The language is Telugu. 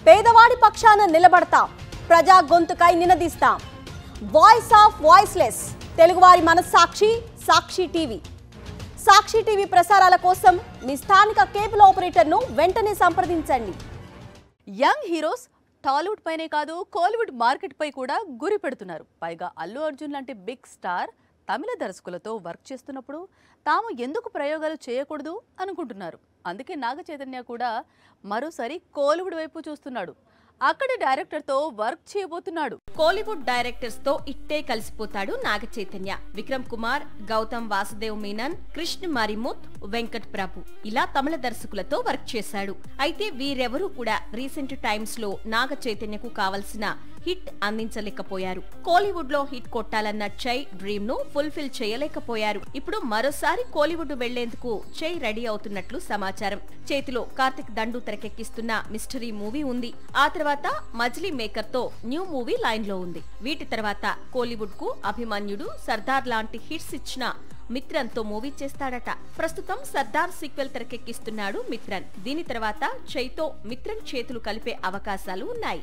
పేదవాడి పక్షాన నిలబడతాం, ప్రజా గొంతుకై నినదిస్తాం. వాయిస్ ఆఫ్ వాయిస్లెస్, తెలుగువారి మనస్సాక్షి సాక్షి టీవీ. సాక్షి టీవీ ప్రసారాల కోసం మీ స్థానిక కేబుల్ ఆపరేటర్ను వెంటనే సంప్రదించండి. యంగ్ హీరోస్ టాలీవుడ్ పైనే కాదు కోలీవుడ్ మార్కెట్ పై కూడా గురి పెడుతున్నారు. పైగా అల్లు అర్జున్ లాంటి బిగ్ స్టార్ తమిళ దర్శకులతో వర్క్ చేస్తున్నప్పుడు తాము ఎందుకు ప్రయోగాలు చేయకూడదు అనుకుంటున్నారు. అందుకే నాగ చైతన్య కూడా మరోసారి కోలీవుడ్ వైపు చూస్తున్నాడు. అక్కడి డైరెక్టర్ తో వర్క్ చేయబోతున్నాడు. కోలీవుడ్ డైరెక్టర్స్ తో ఇట్టే కలిసిపోతాడు నాగ చైతన్య. విక్రమ్ కుమార్, గౌతమ్ వాసుదేవ్ మీనన్, కృష్ణ మరిముత్, వెంకట్ ప్రభు ఇలా తమిళ దర్శకులతో వర్క్ చేశాడు. అయితే వీరెవరూ కూడా రీసెంట్ టైమ్స్ లో నాగ చైతన్యకు కావలసిన హిట్ అందించలేకపోయారు. కోలీవుడ్ లో హిట్ కొట్టాలన్న చై డ్రీమ్ ను ఫుల్ఫిల్ చేయలేకపోయారు. ఇప్పుడు మరోసారి కోలీవుడ్ వెళ్లేందుకు చై రెడీ అవుతున్నట్లు సమాచారం. చేతిలో కార్తిక్ దండు తెరకెక్కిస్తున్న మిస్టరీ మూవీ ఉంది. ఆ తర్వాత మజిలీ మేకర్ తో న్యూ మూవీ లైన్ లో ఉంది. వీటి తర్వాత కోలీవుడ్ కు అభిమన్యుడు, సర్దార్ లాంటి హిట్స్ ఇచ్చిన మిత్రన్ తో మూవీ చేస్తాడట. ప్రస్తుతం సర్దార్ సీక్వెల్ తెరకెక్కిస్తున్నాడు మిత్రన్. దీని తర్వాత చైతో మిత్రన్ చేతులు కలిపే అవకాశాలు ఉన్నాయి.